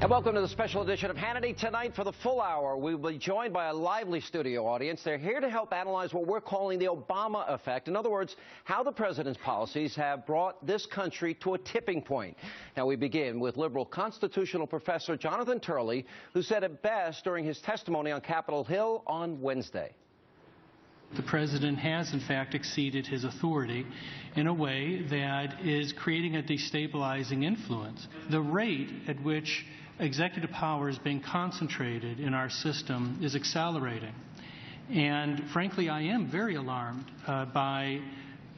And welcome to the special edition of Hannity. Tonight, for the full hour, we will be joined by a lively studio audience. They're here to help analyze what we're calling the Obama effect. In other words, how the president's policies have brought this country to a tipping point. Now, we begin with liberal constitutional professor Jonathan Turley, who said it best during his testimony on Capitol Hill on Wednesday. The president has, in fact, exceeded his authority in a way that is creating a destabilizing influence. The rate at which executive power is being concentrated in our system is accelerating. And frankly, I am very alarmed by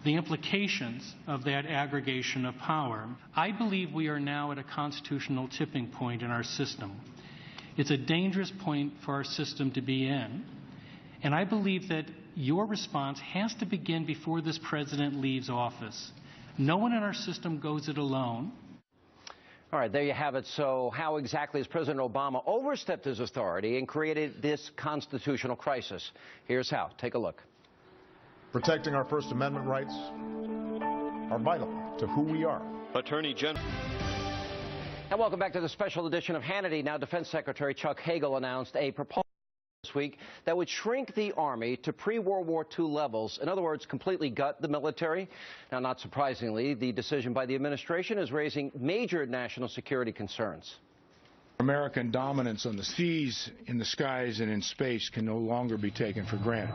the implications of that aggregation of power. I believe we are now at a constitutional tipping point in our system. It's a dangerous point for our system to be in. And I believe that your response has to begin before this president leaves office. No one in our system goes it alone. All right, there you have it. So how exactly has President Obama overstepped his authority and created this constitutional crisis? Here's how. Take a look. Protecting our First Amendment rights are vital to who we are. Attorney General. And welcome back to the special edition of Hannity. Now, Defense Secretary Chuck Hagel announced a proposal this week that would shrink the Army to pre-World War II levels. In other words, completely gut the military. Now, not surprisingly, the decision by the administration is raising major national security concerns. American dominance on the seas, in the skies, and in space can no longer be taken for granted.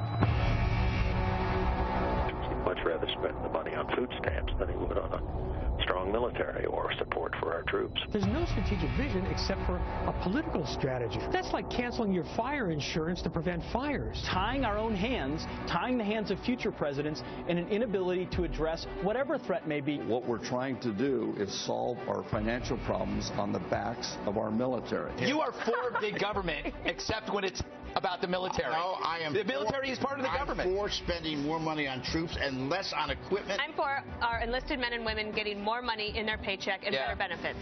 He'd much rather spend the money on food stamps than he would on a strong military or support for our troops. There's no strategic vision except for a political strategy. That's like canceling your fire insurance to prevent fires. Tying our own hands, tying the hands of future presidents in an inability to address whatever threat may be. What we're trying to do is solve our financial problems on the backs of our military. You are for big government, except when it's about the military. No, I am. The military is part of the government. I'm for spending more money on troops and less on equipment. I'm for our enlisted men and women getting more money in their paycheck and better benefits.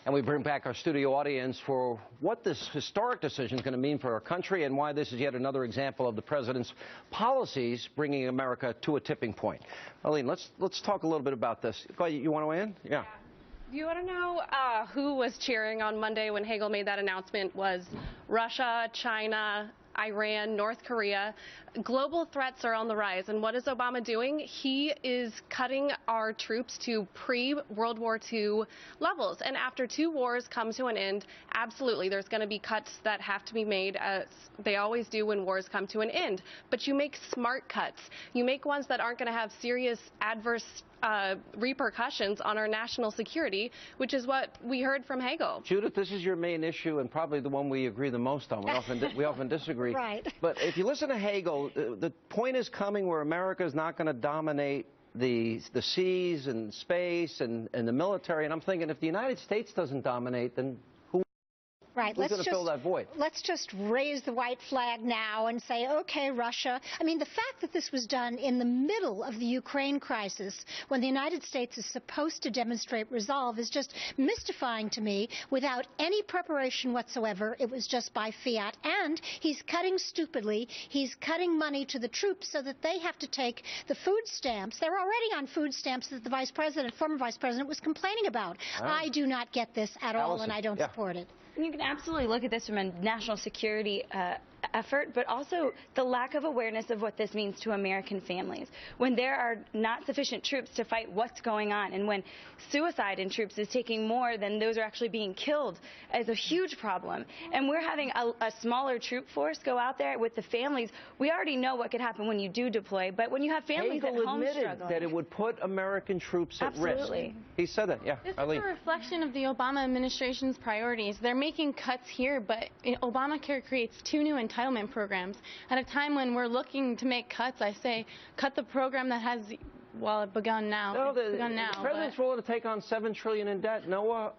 And we bring back our studio audience for what this historic decision is going to mean for our country and why this is yet another example of the president's policies bringing America to a tipping point. Arlene, let's talk a little bit about this. You want to weigh in? Yeah. Do you want to know who was cheering on Monday when Hagel made that announcement? Was Russia, China, Iran, North Korea. Global threats are on the rise. And what is Obama doing? He is cutting our troops to pre-World War II levels. And after two wars come to an end, absolutely, there's going to be cuts that have to be made, as they always do when wars come to an end. But you make smart cuts. You make ones that aren't going to have serious adverse repercussions on our national security, which is what we heard from Hagel. Judith, this is your main issue and probably the one we agree the most on. We often disagree. Right. But if you listen to Hagel, the point is coming where America is not going to dominate the seas and space and the military. And I'm thinking if the United States doesn't dominate, then right. Who's going to fill that void? Let's just raise the white flag now and say, okay, Russia. I mean, the fact that this was done in the middle of the Ukraine crisis, when the United States is supposed to demonstrate resolve, is just mystifying to me. Without any preparation whatsoever, it was just by fiat. And he's cutting stupidly. He's cutting money to the troops so that they have to take the food stamps. They're already on food stamps that the former vice president, was complaining about. I do not get this at all, and I don't support it. You can absolutely look at this from a national security effort, but also the lack of awareness of what this means to American families. When there are not sufficient troops to fight what's going on, and when suicide in troops is taking more than those are actually being killed, is a huge problem. And we're having a smaller troop force go out there with the families. We already know what could happen when you do deploy, but when you have families at home admitted struggling. that it would put American troops at risk. He said that, yeah. This is a reflection of the Obama administration's priorities. They're making cuts here, but Obamacare creates two new entitlement programs. At a time when we're looking to make cuts, I say cut the program that has, well, it begun now. No, the president's willing to take on $7 trillion in debt. Noah,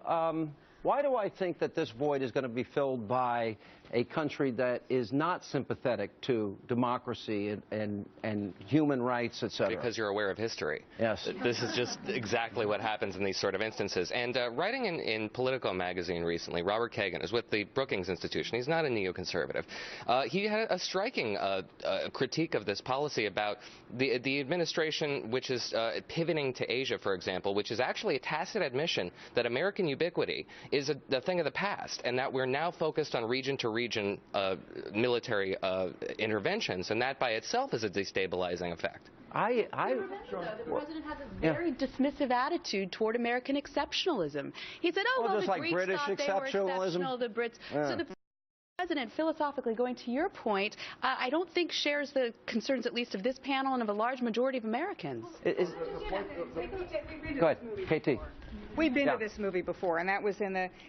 why do I think that this void is going to be filled by a country that is not sympathetic to democracy and human rights, etc.? Because you're aware of history. Yes. This is just exactly what happens in these sort of instances. And writing in Politico magazine recently, Robert Kagan is with the Brookings Institution. He's not a neoconservative. He had a striking critique of this policy about the administration, which is pivoting to Asia, for example, which is actually a tacit admission that American ubiquity is a thing of the past, and that we're now focused on region-to-region military interventions, and that by itself is a destabilizing effect. The president has a very dismissive attitude toward American exceptionalism. He said, "Oh, well, just the like Greeks British thought they were exceptional, the Brits." Yeah. So the president, philosophically, going to your point, I don't think shares the concerns, at least of this panel and of a large majority of Americans. Go ahead, KT. We've been to this movie before, and that was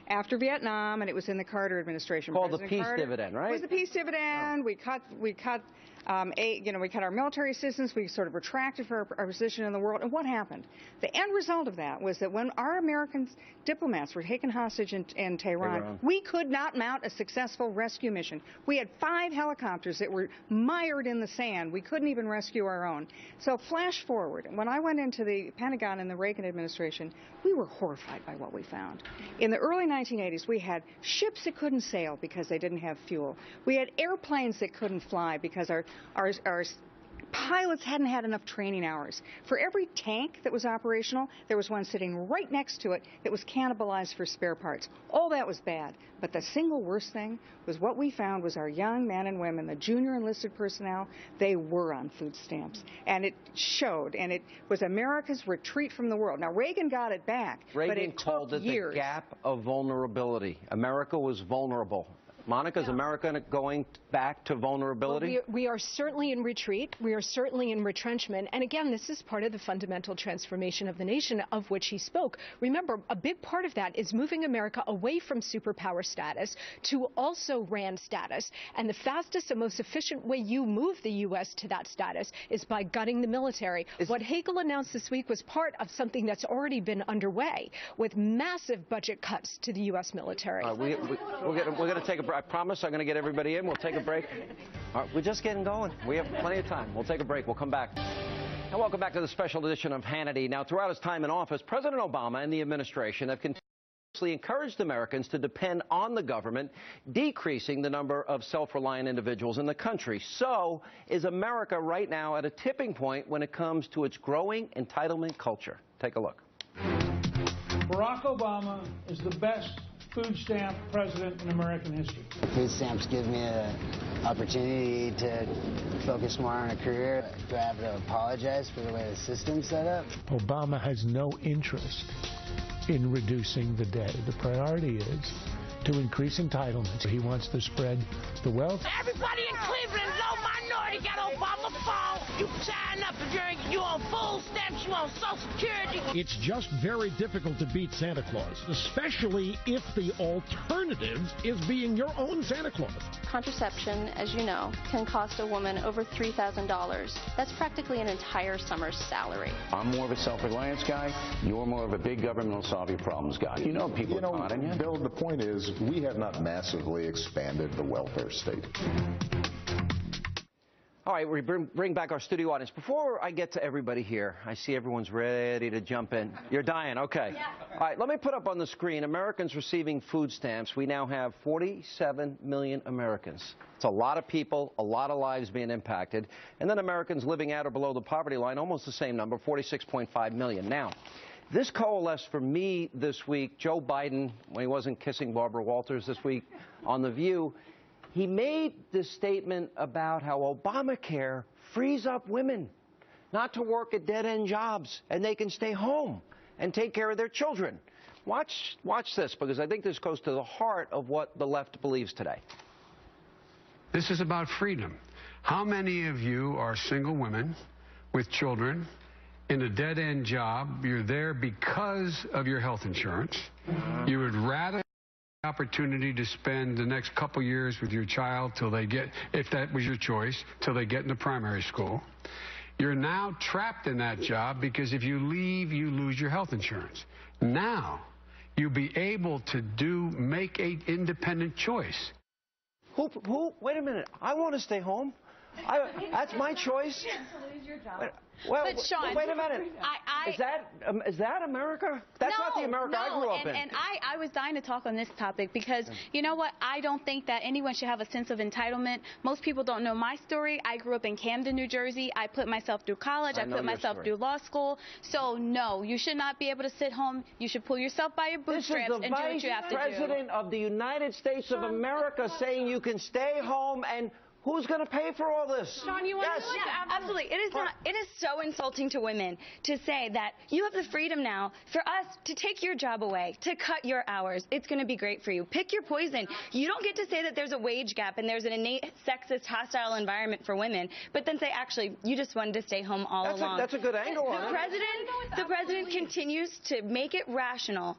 after Vietnam, and it was in the Carter administration. Called the peace dividend, right? It was the peace dividend. Oh. We cut our military assistance. We sort of retracted for our position in the world. And what happened? The end result of that was that when our American diplomats were taken hostage in Tehran, we could not mount a successful rescue mission. We had 5 helicopters that were mired in the sand. We couldn't even rescue our own. So flash forward. When I went into the Pentagon in the Reagan administration, we were horrified by what we found. In the early 1980s, we had ships that couldn't sail because they didn't have fuel. We had airplanes that couldn't fly because our pilots hadn't had enough training hours. For every tank that was operational, there was one sitting right next to it that was cannibalized for spare parts. All that was bad. But the single worst thing was what we found was our young men and women, the junior enlisted personnel, they were on food stamps. And it showed, and it was America's retreat from the world. Now, Reagan got it back, but it called took it years. The gap of vulnerability. America was vulnerable. Monica, is America going back to vulnerability? Well, we are certainly in retreat. We are certainly in retrenchment. And again, this is part of the fundamental transformation of the nation of which he spoke. Remember, a big part of that is moving America away from superpower status to also RAND status. And the fastest and most efficient way you move the U.S. to that status is by gutting the military. What Hagel announced this week was part of something that's already been underway with massive budget cuts to the U.S. military. We're going to take a break. I promise I'm going to get everybody in. We'll take a break. All right, we're just getting going. We have plenty of time. We'll take a break. We'll come back. And welcome back to the special edition of Hannity. Now, throughout his time in office, President Obama and the administration have continuously encouraged Americans to depend on the government, decreasing the number of self-reliant individuals in the country. So, is America right now at a tipping point when it comes to its growing entitlement culture? Take a look. Barack Obama is the best food stamp president in American history. Food stamps give me an opportunity to focus more on a career. Do I have to apologize for the way the system's set up? Obama has no interest in reducing the debt. The priority is to increase entitlements. He wants to spread the wealth. Everybody in Cleveland, low minority, got Obama phone. You sign up if you're on food stamps, you on Social Security. It's just very difficult to beat Santa Claus, especially if the alternative is being your own Santa Claus. Contraception, as you know, can cost a woman over $3,000. That's practically an entire summer's salary. I'm more of a self-reliance guy. You're more of a big government will solve your problems guy. You know people are counting you. Bill, the point is we have not massively expanded the welfare state. All right, we bring back our studio audience. Before I get to everybody here, I see everyone's ready to jump in. You're dying, okay. Yeah. All right, let me put up on the screen Americans receiving food stamps. We now have 47 million Americans. It's a lot of people, a lot of lives being impacted. And then Americans living at or below the poverty line, almost the same number, 46.5 million. Now, this coalesced for me this week. Joe Biden, when he wasn't kissing Barbara Walters this week on The View, he made this statement about how Obamacare frees up women not to work at dead-end jobs, and they can stay home and take care of their children. Watch this, because I think this goes to the heart of what the left believes today. This is about freedom. How many of you are single women with children in a dead-end job? You're there because of your health insurance. You would rather opportunity to spend the next couple years with your child till they get, if that was your choice, till they get into primary school. You're now trapped in that job because if you leave, you lose your health insurance. Now, you'll be able to make an independent choice. Wait a minute. I want to stay home. That's my choice. Well, but Sean, wait a minute. Is that America? That's not the America I grew up in. And I was dying to talk on this topic because, you know what, I don't think that anyone should have a sense of entitlement. Most people don't know my story. I grew up in Camden, New Jersey. I put myself through college. I put myself through law school. So, no, you should not be able to sit home. You should pull yourself by your bootstraps and do what you have to do. This is the Vice President of the United States of America saying you can stay home, and who's going to pay for all this? Sean, you want to know? Yeah, absolutely. It is so insulting to women to say that you have the freedom now for us to take your job away, to cut your hours. It's going to be great for you. Pick your poison. You don't get to say that there's a wage gap and there's an innate sexist, hostile environment for women, but then say, actually, you just wanted to stay home all along. That's a good angle on it. The president continues to make it rational,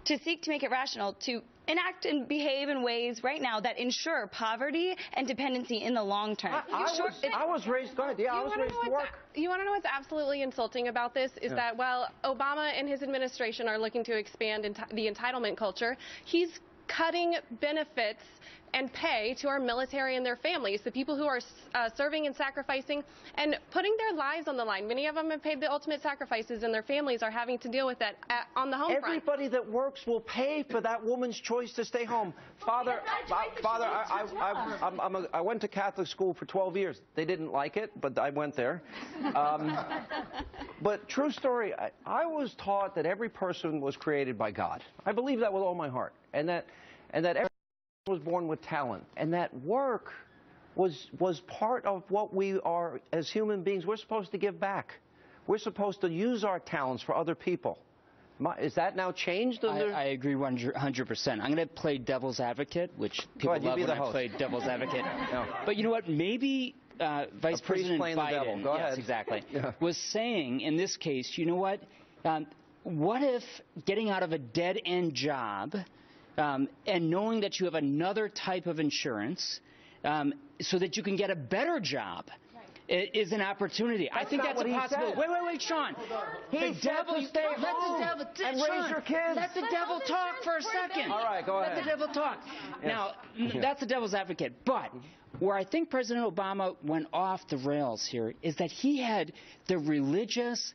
to seek to make it rational, to enact and behave in ways right now that ensure poverty and dependency in the long term. I was raised, go ahead, I was raised to work. You want to know what's absolutely insulting about this is that while Obama and his administration are looking to expand the entitlement culture, he's cutting benefits and pay to our military and their families, the people who are serving and sacrificing and putting their lives on the line. Many of them have paid the ultimate sacrifices, and their families are having to deal with that on the home front. Everybody that works will pay for that woman's choice to stay home. Father, I went to Catholic school for 12 years. They didn't like it, but I went there. But true story, I was taught that every person was created by God. I believe that with all my heart, and that every was born with talent, and that work was part of what we are as human beings. We're supposed to give back. We're supposed to use our talents for other people. Is that now changed? I agree 100%. I'm going to play devil's advocate, which people love when I play devil's advocate. No. But you know what? Maybe Vice President Biden, yes, exactly, was saying in this case, you know what? What if getting out of a dead-end job and knowing that you have another type of insurance so that you can get a better job is an opportunity. I think that's a possibility. Wait, Sean. He said to stay home and raise your kids. Let the devil talk for a second. All right, go ahead. Let the devil talk. Now, that's the devil's advocate. But where I think President Obama went off the rails here is that he had the religious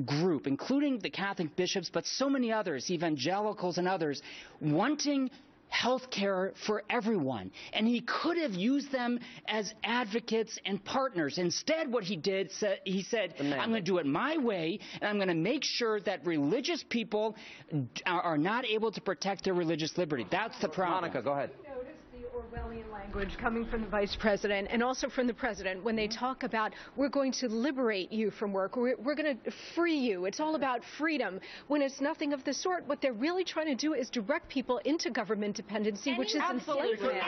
group, including the Catholic bishops, but so many others, evangelicals and others, wanting health care for everyone. And he could have used them as advocates and partners. Instead, what he did, he said, I'm going to do it my way, and I'm going to make sure that religious people are not able to protect their religious liberty. That's the problem. Monica, go ahead. Orwellian language coming from the vice president and also from the president when they talk about we're going to liberate you from work, we're going to free you. It's all about freedom, when it's nothing of the sort. What they're really trying to do is direct people into government dependency, which is enslavement.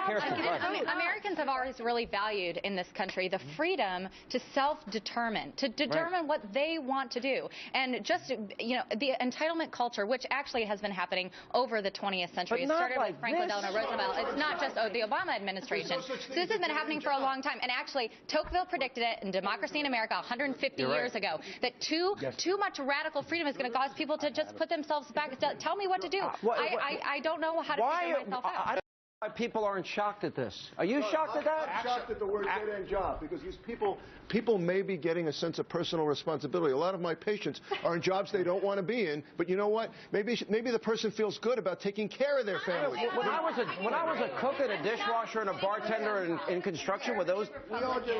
Americans have always really valued in this country the freedom to self-determine, to determine what they want to do. And just, you know, the entitlement culture, which actually has been happening over the 20th century. It started with Franklin Delano Roosevelt. It's not just the Obama administration. So this has been happening for a long time. And actually, Tocqueville predicted it in Democracy in America 150 years ago, that too much radical freedom is going to cause people to just put themselves back. Tell me what to do. I don't know how to figure myself out. I don't know why people aren't shocked at this. Are you shocked at that? I'm shocked at the word dead-end job, because these people may be getting a sense of personal responsibility. A lot of my patients are in jobs they don't want to be in, but you know what? Maybe the person feels good about taking care of their family. When I was a cook and a dishwasher and a bartender in construction, were those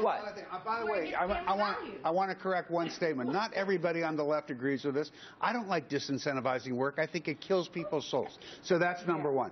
what? By the way, I want to correct one statement. Not everybody on the left agrees with this. I don't like disincentivizing work. I think it kills people's souls. So that's number one.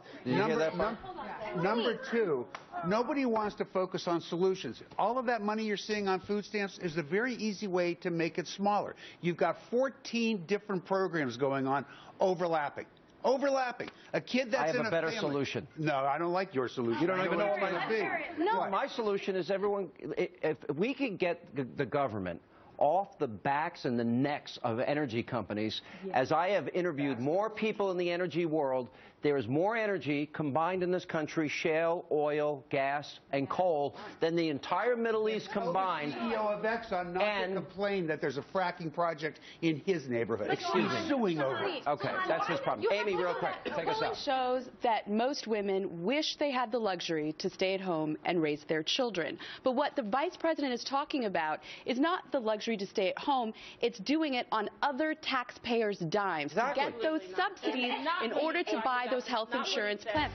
Number two, nobody wants to focus on solutions. All of that money you're seeing on food stamps is a very easy way to make it smaller. You've got 14 different programs going on, overlapping. A kid that's in a family. I have a better solution. No, I don't like your solution. You don't even know what it's going to be. No, my solution is if we can get the government off the backs and the necks of energy companies, as I have interviewed more people in the energy world, there is more energy combined in this country, shale, oil, gas, and coal, than the entire Middle East combined. The CEO of Exxon not to complain that there's a fracking project in his neighborhood. Excuse me. Suing over it. Okay, that's his problem. Amy, real quick, take us out. Shows that most women wish they had the luxury to stay at home and raise their children. But what the vice president is talking about is not the luxury to stay at home, it's doing it on other taxpayers' dimes to get those subsidies in order to buy those health insurance plans.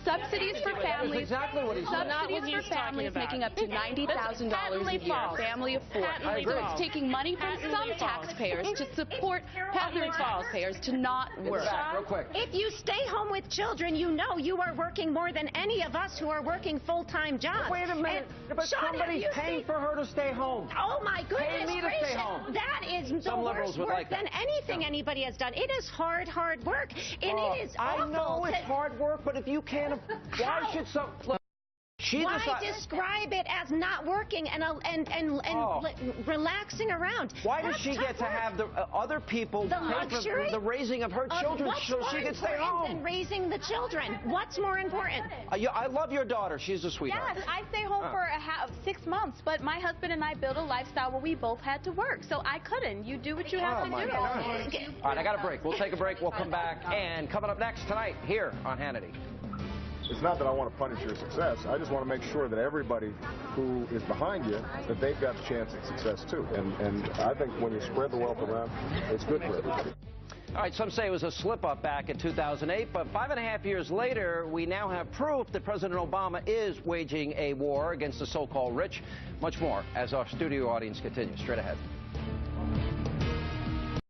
Subsidies for families. Exactly what he's saying. Subsidies for families making up to $90,000 a year. Family of four. So it's taking money from some taxpayers to support other taxpayers to not work. Real quick. If you stay home with children, you know you are working more than any of us who are working full-time jobs. Wait a minute. But somebody's paying for her to stay home. Oh, my goodness Pay me to stay home. That is the worst work than anything anybody has done. It is hard work. And it is awful. I know it's hard work, but if you can't, why should some... Why describe it as not working and relaxing around? Why does she get to have the other people pay for the raising of her children so she can stay home? Than raising the children? What's more important? I love your daughter. She's a sweetheart. Yes, I stay home for 6 months, but my husband and I built a lifestyle where we both had to work, so I couldn't. You do what you have to do. All right, I got a break. We'll take a break. We'll come back. And coming up next tonight here on Hannity. It's not that I want to punish your success. I just want to make sure that everybody who is behind you, that they've got a chance at success too. And I think when you spread the wealth around, it's good for everybody. All right, some say it was a slip-up back in 2008, but 5.5 years later, we now have proof that President Obama is waging a war against the so-called rich. Much more as our studio audience continues. Straight ahead.